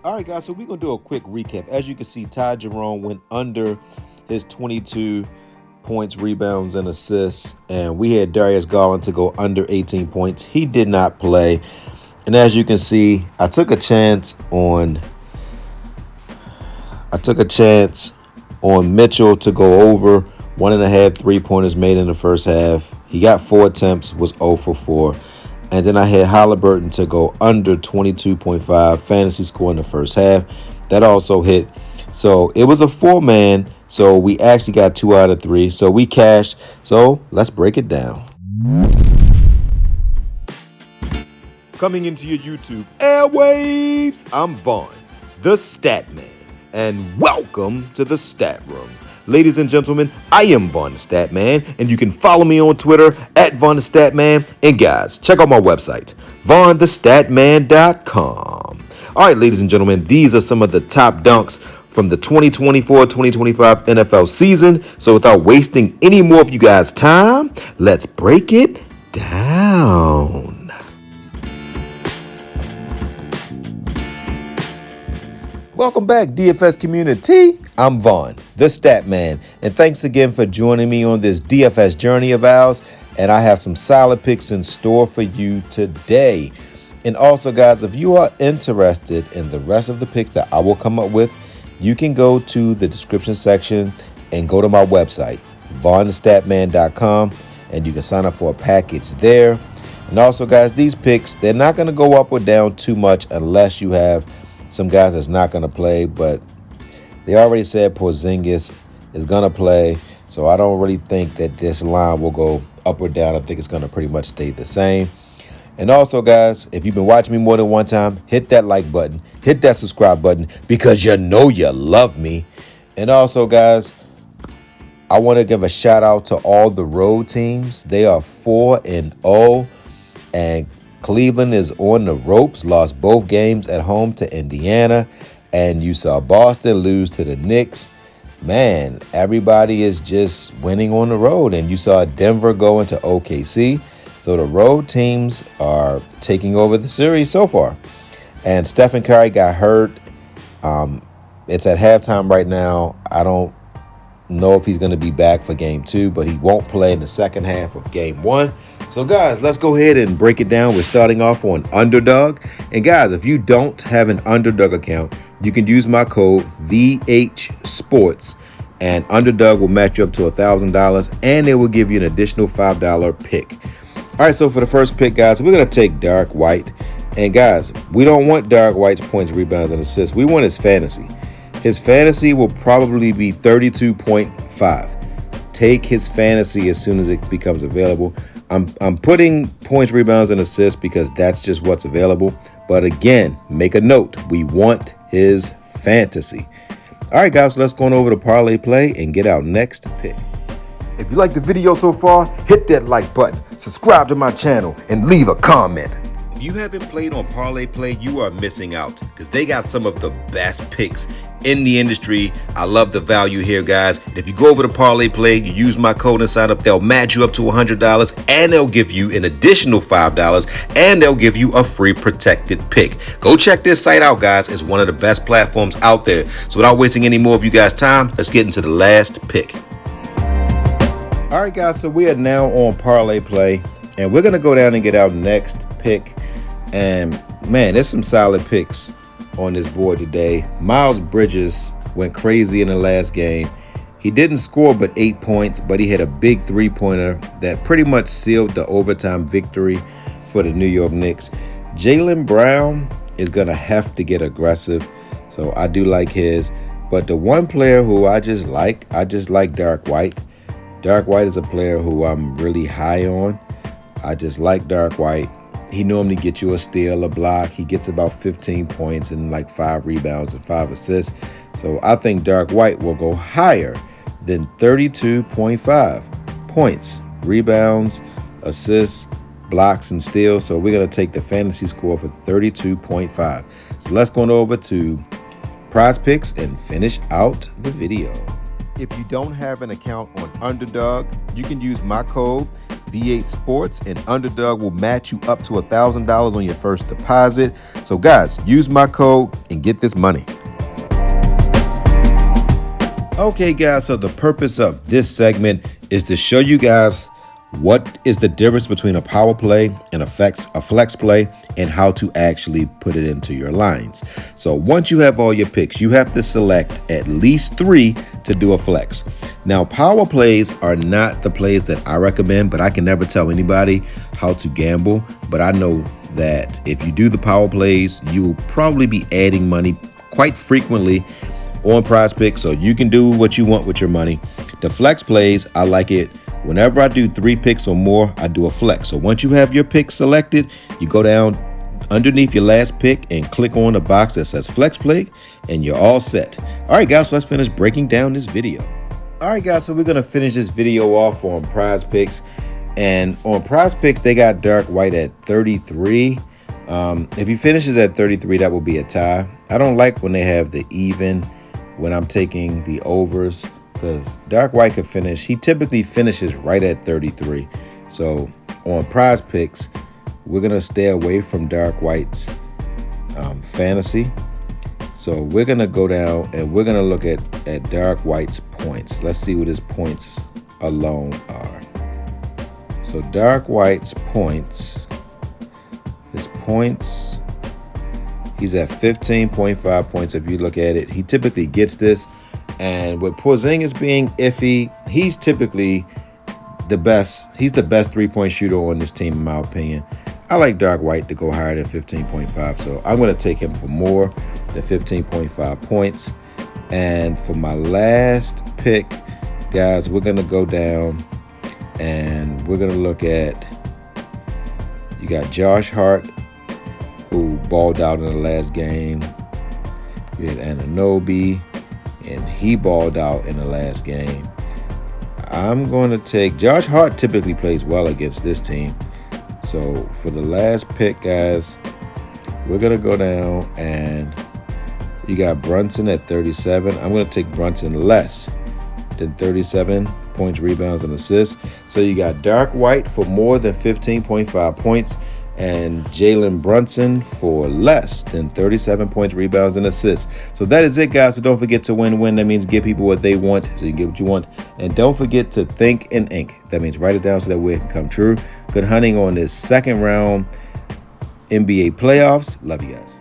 All right, guys, so we're going to do a quick recap. As you can see, Ty Jerome went under his 22 points, rebounds, and assists. And we had Darius Garland to go under 18 points. He did not play. And as you can see, I took a chance on Mitchell to go over 1.5 3-pointers made in the first half. He got 4 attempts, was 0 for 4. And then I had Halliburton to go under 22.5 fantasy score in the first half. That also hit. So it was a 4-man. So we actually got 2 out of 3. So we cashed. So let's break it down. Coming into your YouTube airwaves, I'm Vaughn, the Statman. And welcome to the Stat Room. Ladies and gentlemen, I am VonnTheStatman, and you can follow me on Twitter at VonnTheStatman. And guys, check out my website, VonnTheStatman.com. All right, ladies and gentlemen, these are some of the top dunks from the 2024-2025 NFL season. So without wasting any more of you guys' time, let's break it down. Welcome back, DFS community. I'm Vaughn, the Statman, and thanks again for joining me on this DFS journey of ours. And I have some solid picks in store for you today. And also, guys, if you are interested in the rest of the picks that I will come up with, you can go to the description section and go to my website, VonnTheStatman.com, and you can sign up for a package there. And also, guys, these picks, they're not going to go up or down too much unless you have some guys that's not going to play, but they already said Porzingis is going to play, so I don't really think that this line will go up or down. I think it's going to pretty much stay the same. And also, guys, if you've been watching me more than one time, hit that like button, hit that subscribe button, because you know you love me. And also, guys, I want to give a shout out to all the road teams. They are 4-0, and Cleveland is on the ropes, lost both games at home to Indiana, and you saw Boston lose to the Knicks. Man, everybody is just winning on the road, and you saw Denver go into OKC. So the road teams are taking over the series so far. And Stephen Curry got hurt. It's at halftime right now. I don't know if he's going to be back for game 2, but he won't play in the second half of game 1. So guys, let's go ahead and break it down. We're starting off on Underdog. And guys, if you don't have an Underdog account, you can use my code VHSports, and Underdog will match you up to $1,000, and it will give you an additional $5 pick. All right, so for the first pick, guys, we're going to take Dark White. And guys, we don't want Dark White's points, rebounds, and assists. We want his fantasy. His fantasy will probably be 32.5. Take his fantasy as soon as it becomes available. I'm putting points, rebounds, and assists because that's just what's available. But again, make a note. We want his fantasy. All right, guys, so let's go on over to Parlayplay and get our next pick. If you like the video so far, hit that like button, subscribe to my channel, and leave a comment. If you haven't played on Parlayplay, you are missing out because they got some of the best picks in the industry. I love the value here, guys. If you go over to Parlayplay, you use my code and sign up, they'll match you up to $100, and they'll give you an additional $5, and they'll give you a free protected pick. Go check this site out, guys. It's one of the best platforms out there. So without wasting any more of you guys' time, let's get into the last pick. All right, guys, so we are now on Parlayplay, and we're going to go down and get our next pick. And man, there's some solid picks on this board today. Miles Bridges went crazy in the last game. He didn't score but 8 points, but he had a big 3-pointer that pretty much sealed the overtime victory for the New York Knicks. Jaylen Brown is going to have to get aggressive, so I do like his. But the one player who I just like Dark White. Dark White is a player who I'm really high on. I just like Dark White. He normally gets you a steal, a block. He gets about 15 points and like 5 rebounds and 5 assists. So I think Dark White will go higher than 32.5 points, rebounds, assists, blocks, and steals. So we're going to take the fantasy score for 32.5. So let's go on over to Prizepicks and finish out the video. If you don't have an account on Underdog, you can use my code V8 Sports, and Underdog will match you up to $1,000 on your first deposit. So guys, use my code and get this money. Okay guys, so the purpose of this segment is to show you guys what is the difference between a power play and a flex play, and how to actually put it into your lines. So once you have all your picks, you have to select at least 3 to do a flex. Now, power plays are not the plays that I recommend, but I can never tell anybody how to gamble. But I know that if you do the power plays, you will probably be adding money quite frequently on Prizepicks, so you can do what you want with your money. The flex plays, I like it. Whenever I do 3 picks or more, I do a flex. So once you have your pick selected, you go down underneath your last pick and click on the box that says flex play, and you're all set. All right, guys, so let's finish breaking down this video. All right, guys, so we're going to finish this video off on Prizepicks. And on Prizepicks, they got Dark White at 33. If he finishes at 33, that will be a tie. I don't like when they have the even when I'm taking the overs, because Dark White could finish. He typically finishes right at 33. So on Prizepicks, we're going to stay away from Dark White's fantasy. So we're going to go down and we're going to look at Dark White's points. Let's see what his points alone are. So Dark White's points, he's at 15.5 points. If you look at it, he typically gets this. And with Porzingis being iffy, he's typically the best. He's the best 3-point shooter on this team, in my opinion. I like Dark White to go higher than 15.5, so I'm going to take him for more than 15.5 points. And for my last pick, guys, we're going to go down and we're going to look at, you got Josh Hart, who balled out in the last game. You had Anunoby, and he balled out in the last game. I'm going to take Josh Hart. Typically plays well against this team. So for the last pick, guys, we're going to go down and you got Brunson at 37. I'm going to take Brunson less than 37 points, rebounds, and assists. So you got Dark White for more than 15.5 points and Jalen Brunson for less than 37 points, rebounds, and assists. So that is it, guys. So don't forget to win-win. That means give people what they want, so you get what you want. And don't forget to think and ink. That means write it down so that way it can come true. Good hunting on this second round NBA playoffs. Love you guys.